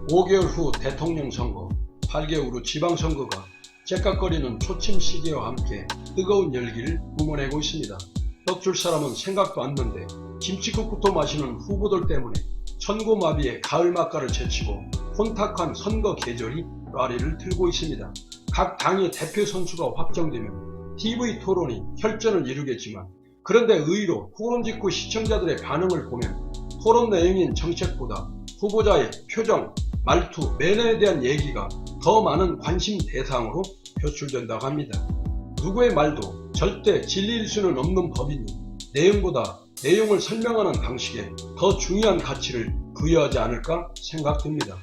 5개월 후 대통령 선거, 8개월 후 지방선거가 째깍거리는 초침 시기와 함께 뜨거운 열기를 뿜어내고 있습니다. 떡줄 사람은 생각도 않는데 김치국부터 마시는 후보들 때문에 선고마비의 가을 막가를 제치고 혼탁한 선거 계절이 라리를 틀고 있습니다. 각 당의 대표 선수가 확정되면 TV 토론이 혈전을 이루겠지만, 그런데 의외로 토론 직후 시청자들의 반응을 보면 토론 내용인 정책보다 후보자의 표정, 말투, 매너에 대한 얘기가 더 많은 관심 대상으로 표출된다고 합니다. 누구의 말도 절대 진리일 수는 없는 법이니 내용보다 내용을 설명하는 방식에 더 중요한 가치를 부여하지 않을까 생각됩니다.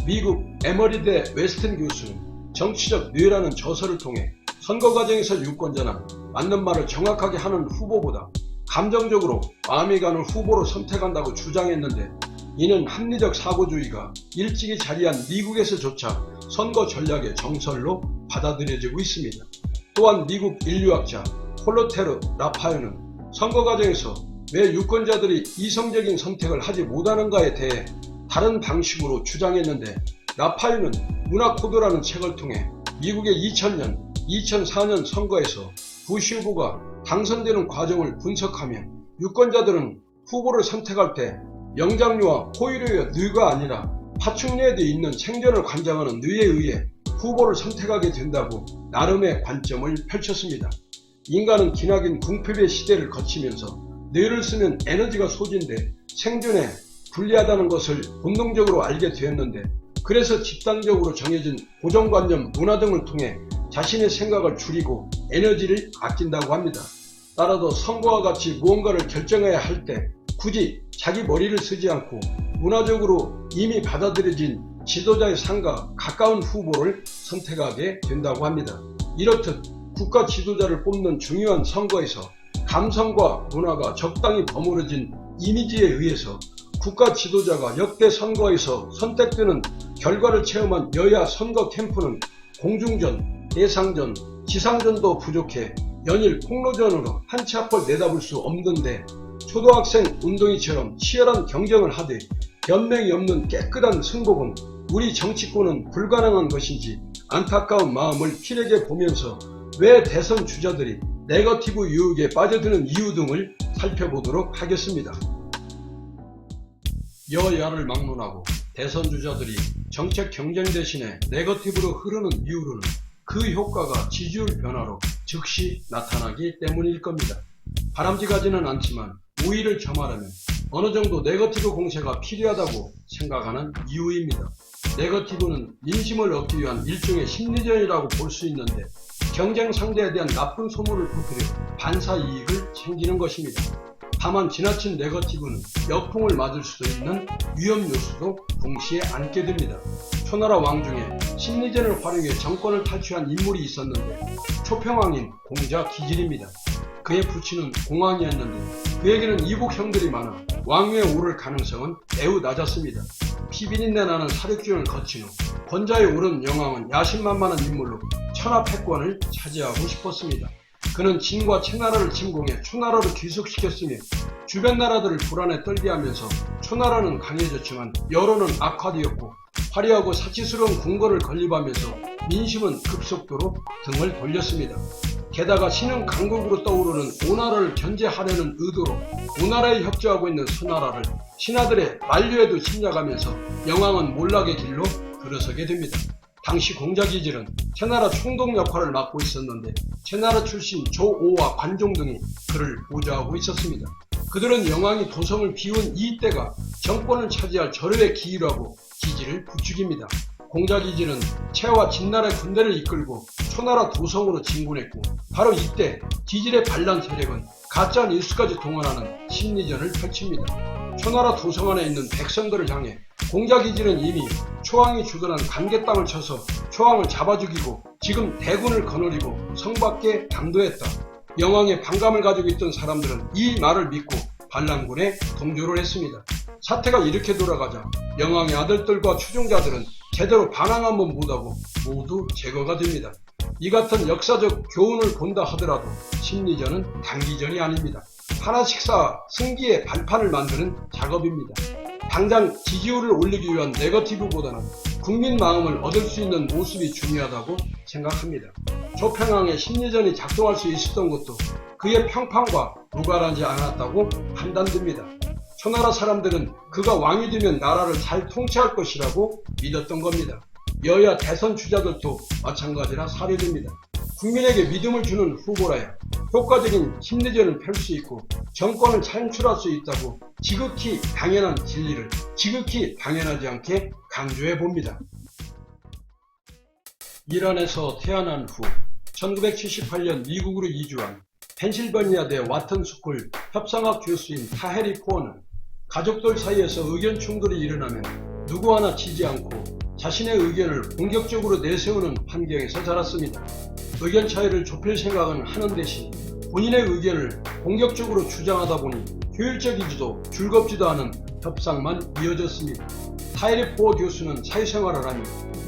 미국 에머리대 웨스턴 교수는 정치적 뇌라는 저서를 통해 선거 과정에서 유권자는 맞는 말을 정확하게 하는 후보보다 감정적으로 마음이 가는 후보를 선택한다고 주장했는데, 이는 합리적 사고주의가 일찍이 자리한 미국에서조차 선거 전략의 정설로 받아들여지고 있습니다. 또한 미국 인류학자 홀로테르 라파요는 선거 과정에서 왜 유권자들이 이성적인 선택을 하지 못하는가에 대해 다른 방식으로 주장했는데, 라파요는 문화코드라는 책을 통해 미국의 2000년, 2004년 선거에서 부시 후보가 당선되는 과정을 분석하며 유권자들은 후보를 선택할 때 영장류와 포유류의 뇌가 아니라 파충류에도 있는 생존을 관장하는 뇌에 의해 후보를 선택하게 된다고 나름의 관점을 펼쳤습니다. 인간은 기나긴 궁핍의 시대를 거치면서 뇌를 쓰는 에너지가 소진돼 생존에 불리하다는 것을 본능적으로 알게 되었는데, 그래서 집단적으로 정해진 고정관념, 문화 등을 통해 자신의 생각을 줄이고 에너지를 아낀다고 합니다. 따라서 선거와 같이 무언가를 결정해야 할 때 굳이 자기 머리를 쓰지 않고 문화적으로 이미 받아들여진 지도자의 삶과 가까운 후보를 선택하게 된다고 합니다. 이렇듯 국가 지도자를 뽑는 중요한 선거에서 감성과 문화가 적당히 버무려진 이미지에 의해서 국가 지도자가 역대 선거에서 선택되는 결과를 체험한 여야 선거 캠프는 공중전, 예상전, 지상전도 부족해 연일 폭로전으로 한 치 앞을 내다볼 수 없는데, 초등학생 운동회처럼 치열한 경쟁을 하되 변명이 없는 깨끗한 승복은 우리 정치권은 불가능한 것인지 안타까운 마음을 피력해 보면서 왜 대선 주자들이 네거티브 유혹에 빠져드는 이유 등을 살펴보도록 하겠습니다. 여야를 막론하고 대선 주자들이 정책 경쟁 대신에 네거티브로 흐르는 이유로는 그 효과가 지지율 변화로 즉시 나타나기 때문일 겁니다. 바람직하지는 않지만 우위를 점하려면 어느 정도 네거티브 공세가 필요하다고 생각하는 이유입니다. 네거티브는 민심을 얻기 위한 일종의 심리전이라고 볼 수 있는데, 경쟁 상대에 대한 나쁜 소문을 퍼뜨려 반사 이익을 챙기는 것입니다. 다만 지나친 네거티브는 역풍을 맞을 수도 있는 위험 요소도 동시에 안게 됩니다. 초나라 왕 중에 심리전을 활용해 정권을 탈취한 인물이 있었는데 초평왕인 공자 기질입니다. 그의 부친은 공왕이었는데 그에게는 이복 형들이 많아 왕위에 오를 가능성은 매우 낮았습니다. 피비린내 나는 사륙전을 거친 후 권좌에 오른 영왕은 야심만만한 인물로 천하패권을 차지하고 싶었습니다. 그는 진과 채나라를 침공해 초나라를 귀속시켰으며 주변 나라들을 불안에 떨게 하면서 초나라는 강해졌지만 여론은 악화되었고, 화려하고 사치스러운 궁궐을 건립하면서 민심은 급속도로 등을 돌렸습니다. 게다가 신흥 강국으로 떠오르는 오나라를 견제하려는 의도로 오나라에 협조하고 있는 소나라를 신하들의 만류에도 침략하면서 영왕은 몰락의 길로 들어서게 됩니다. 당시 공자기질은 채나라 총독 역할을 맡고 있었는데 채나라 출신 조오와 관종 등이 그를 보좌하고 있었습니다. 그들은 영왕이 도성을 비운 이때가 정권을 차지할 절호의 기회라고 기질을 부추깁니다. 공자기질은 채와 진나라의 군대를 이끌고 초나라 도성으로 진군했고, 바로 이때 기질의 반란 세력은 가짜 뉴스까지 동원하는 심리전을 펼칩니다. 초나라 도성 안에 있는 백성들을 향해 공자기질은 이미 초왕이 주둔한 관계 땅을 쳐서 초왕을 잡아 죽이고 지금 대군을 거느리고 성 밖에 당도했다. 영왕의 반감을 가지고 있던 사람들은 이 말을 믿고 반란군에 동조를 했습니다. 사태가 이렇게 돌아가자 영왕의 아들들과 추종자들은 제대로 반항 한번 못하고 모두 제거가 됩니다. 이 같은 역사적 교훈을 본다 하더라도 심리전은 단기전이 아닙니다. 하나씩 쌓아 승기의 발판을 만드는 작업입니다. 당장 지지율을 올리기 위한 네거티브보다는 국민 마음을 얻을 수 있는 모습이 중요하다고 생각합니다. 조평왕의 심리전이 작동할 수 있었던 것도 그의 평판과 무관하지 않았다고 판단됩니다. 초나라 사람들은 그가 왕이 되면 나라를 잘 통치할 것이라고 믿었던 겁니다. 여야 대선 주자들도 마찬가지라 사례됩니다. 국민에게 믿음을 주는 후보라야 효과적인 심리전을 펼 수 있고 정권을 창출할 수 있다고 지극히 당연한 진리를 지극히 당연하지 않게 강조해 봅니다. 이란에서 태어난 후 1978년 미국으로 이주한 펜실베니아대 와튼스쿨 협상학 교수인 타헤리 포어는 가족들 사이에서 의견 충돌이 일어나면 누구 하나 지지 않고 자신의 의견을 공격적으로 내세우는 환경에서 자랐습니다. 의견 차이를 좁힐 생각은 하는 대신 본인의 의견을 공격적으로 주장하다 보니 효율적이지도 즐겁지도 않은 협상만 이어졌습니다. 타헤리 포어 교수는 사회생활을 하며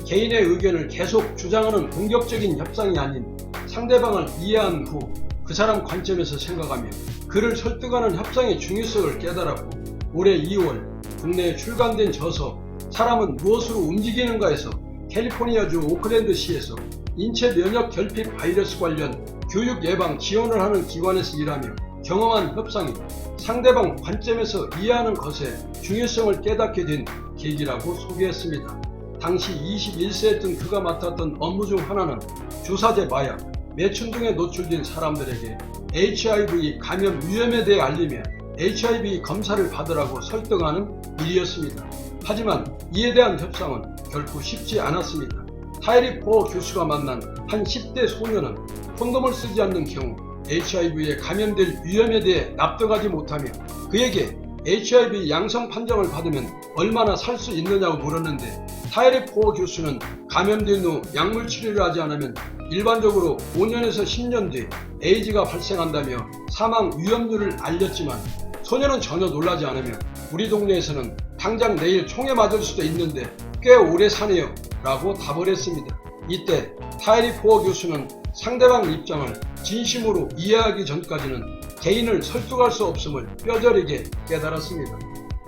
개인의 의견을 계속 주장하는 공격적인 협상이 아닌 상대방을 이해한 후 그 사람 관점에서 생각하며 그를 설득하는 협상의 중요성을 깨달았고 올해 2월 국내에 출간된 저서 사람은 무엇으로 움직이는가에서 캘리포니아주 오클랜드시에서 인체 면역 결핍 바이러스 관련 교육 예방 지원을 하는 기관에서 일하며 경험한 협상이 상대방 관점에서 이해하는 것의 중요성을 깨닫게 된 계기라고 소개했습니다. 당시 21세였던 그가 맡았던 업무 중 하나는 주사제 마약, 매춘 등에 노출된 사람들에게 HIV 감염 위험에 대해 알리며 HIV 검사를 받으라고 설득하는 일이었습니다. 하지만 이에 대한 협상은 결코 쉽지 않았습니다. 타헤리 포어 교수가 만난 한 10대 소녀는 콘돔을 쓰지 않는 경우 HIV에 감염될 위험에 대해 납득하지 못하며 그에게 HIV 양성 판정을 받으면 얼마나 살 수 있느냐고 물었는데 타헤리 포어 교수는 감염된 후 약물 치료를 하지 않으면 일반적으로 5년에서 10년 뒤 에이즈가 발생한다며 사망 위험률을 알렸지만 소녀는 전혀 놀라지 않으며 우리 동네에서는 당장 내일 총에 맞을 수도 있는데 꽤 오래 사네요 라고 답을 했습니다. 이때 타헤리 포어 교수는 상대방 입장을 진심으로 이해하기 전까지는 개인을 설득할 수 없음을 뼈저리게 깨달았습니다.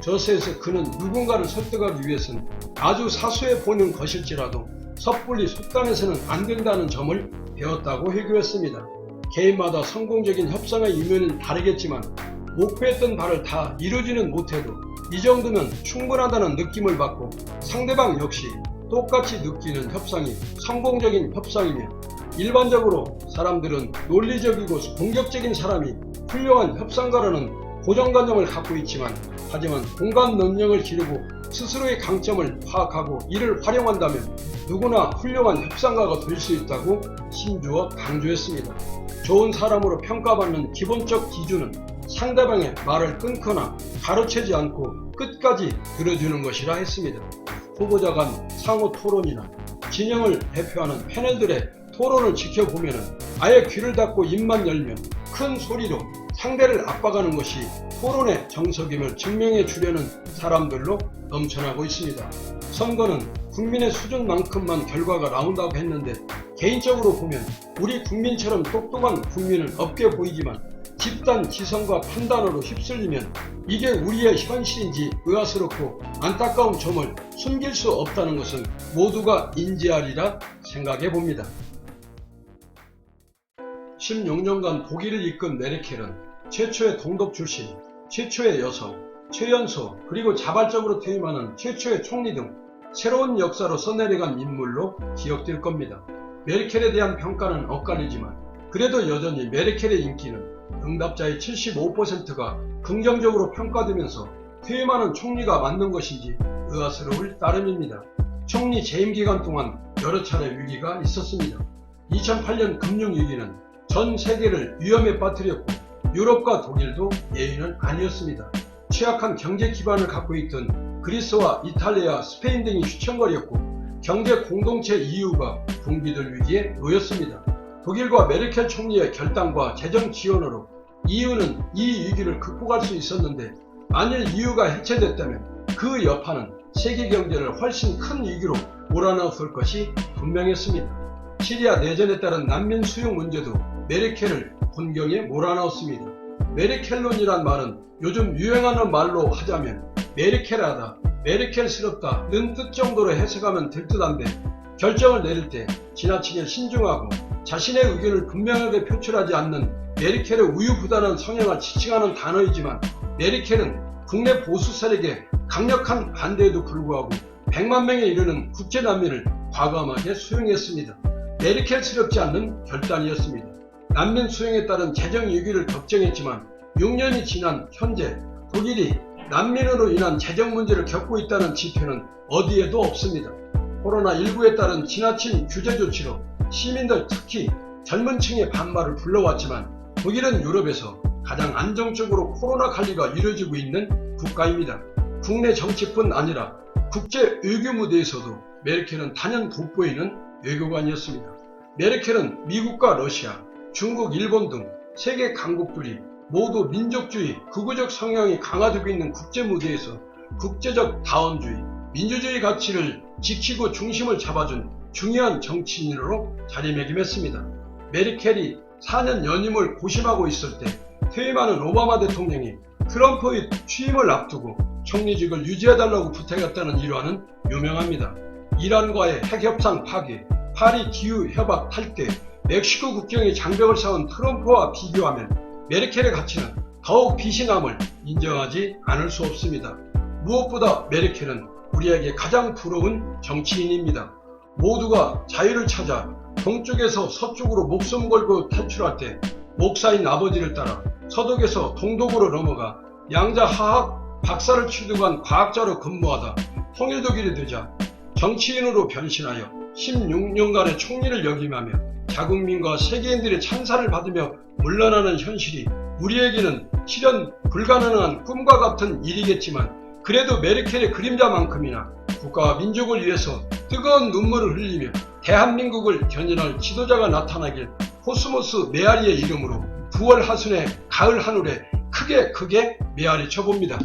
저서에서 그는 누군가를 설득하기 위해서는 아주 사소해 보이는 것일지라도 섣불리 속단해서는 안 된다는 점을 배웠다고 해교했습니다. 개인마다 성공적인 협상의 이면은 다르겠지만 목표했던 바를 다 이루지는 못해도 이 정도면 충분하다는 느낌을 받고 상대방 역시 똑같이 느끼는 협상이 성공적인 협상이며 일반적으로 사람들은 논리적이고 공격적인 사람이 훌륭한 협상가라는 고정관념을 갖고 있지만 하지만 공감 능력을 기르고 스스로의 강점을 파악하고 이를 활용한다면 누구나 훌륭한 협상가가 될 수 있다고 힘주어 강조했습니다. 좋은 사람으로 평가받는 기본적 기준은 상대방의 말을 끊거나 가로채지 않고 끝까지 들어주는 것이라 했습니다. 후보자 간 상호 토론이나 진영을 대표하는 패널들의 토론을 지켜보면 아예 귀를 닫고 입만 열면 큰 소리로 상대를 압박하는 것이 토론의 정석임을 증명해 주려는 사람들로 넘쳐나고 있습니다. 선거는 국민의 수준만큼만 결과가 나온다고 했는데 개인적으로 보면 우리 국민처럼 똑똑한 국민은 없게 보이지만 집단 지성과 판단으로 휩쓸리면 이게 우리의 현실인지 의아스럽고 안타까운 점을 숨길 수 없다는 것은 모두가 인지하리라 생각해 봅니다. 16년간 독일을 이끈 메르켈은 최초의 동독 출신, 최초의 여성, 최연소 그리고 자발적으로 퇴임하는 최초의 총리 등 새로운 역사로 써내려간 인물로 기억될 겁니다. 메르켈에 대한 평가는 엇갈리지만 그래도 여전히 메르켈의 인기는 응답자의 75%가 긍정적으로 평가되면서 퇴임하는 총리가 맞는 것인지 의아스러울 따름입니다. 총리 재임 기간 동안 여러 차례 위기가 있었습니다. 2008년 금융위기는 전 세계를 위험에 빠뜨렸고 유럽과 독일도 예외는 아니었습니다. 취약한 경제 기반을 갖고 있던 그리스와 이탈리아, 스페인 등이 휘청거렸고 경제 공동체 EU가 붕괴될 위기에 놓였습니다. 독일과 메르켈 총리의 결단과 재정 지원으로 EU는 이 위기를 극복할 수 있었는데 만일 EU가 해체됐다면 그 여파는 세계 경제를 훨씬 큰 위기로 몰아넣었을 것이 분명했습니다. 시리아 내전에 따른 난민 수용 문제도 메르켈을 곤경에 몰아넣었습니다. 메르켈론이란 말은 요즘 유행하는 말로 하자면 메르켈하다, 메르켈스럽다는 뜻 정도로 해석하면 될 듯한데 결정을 내릴 때 지나치게 신중하고 자신의 의견을 분명하게 표출하지 않는 메르켈의 우유부단한 성향을 지칭하는 단어이지만 메르켈은 국내 보수 세력의 강력한 반대에도 불구하고 100만 명에 이르는 국제난민을 과감하게 수용했습니다. 메르켈스럽지 않는 결단이었습니다. 난민 수용에 따른 재정 위기를 걱정했지만 6년이 지난 현재 독일이 난민으로 인한 재정 문제를 겪고 있다는 지표는 어디에도 없습니다. 코로나19에 따른 지나친 규제 조치로 시민들 특히 젊은 층의 반발을 불러왔지만 독일은 유럽에서 가장 안정적으로 코로나 관리가 이루어지고 있는 국가입니다. 국내 정치뿐 아니라 국제 외교 무대에서도 메르켈은 단연 돋보이는 외교관이었습니다. 메르켈은 미국과 러시아, 중국, 일본 등 세계 강국들이 모두 민족주의, 극우적 성향이 강화되고 있는 국제 무대에서 국제적 다원주의, 민주주의 가치를 지키고 중심을 잡아준 중요한 정치인으로 자리매김했습니다. 메르켈이 4년 연임을 고심하고 있을 때 퇴임하는 오바마 대통령이 트럼프의 취임을 앞두고 총리직을 유지해달라고 부탁했다는 일화는 유명합니다. 이란과의 핵협상 파기, 파리 기후협약 탈퇴, 멕시코 국경에 장벽을 세운 트럼프와 비교하면 메르켈의 가치는 더욱 비신함을 인정하지 않을 수 없습니다. 무엇보다 메르켈은 우리에게 가장 부러운 정치인입니다. 모두가 자유를 찾아 동쪽에서 서쪽으로 목숨 걸고 탈출할 때 목사인 아버지를 따라 서독에서 동독으로 넘어가 양자하학 박사를 취득한 과학자로 근무하다 통일독일이 되자 정치인으로 변신하여 16년간의 총리를 역임하며 자국민과 세계인들의 찬사를 받으며 물러나는 현실이 우리에게는 실현 불가능한 꿈과 같은 일이겠지만 그래도 메르켈의 그림자만큼이나 국가와 민족을 위해서 뜨거운 눈물을 흘리며 대한민국을 견인할 지도자가 나타나길 코스모스 메아리의 이름으로 9월 하순의 가을 하늘에 크게 메아리 쳐봅니다.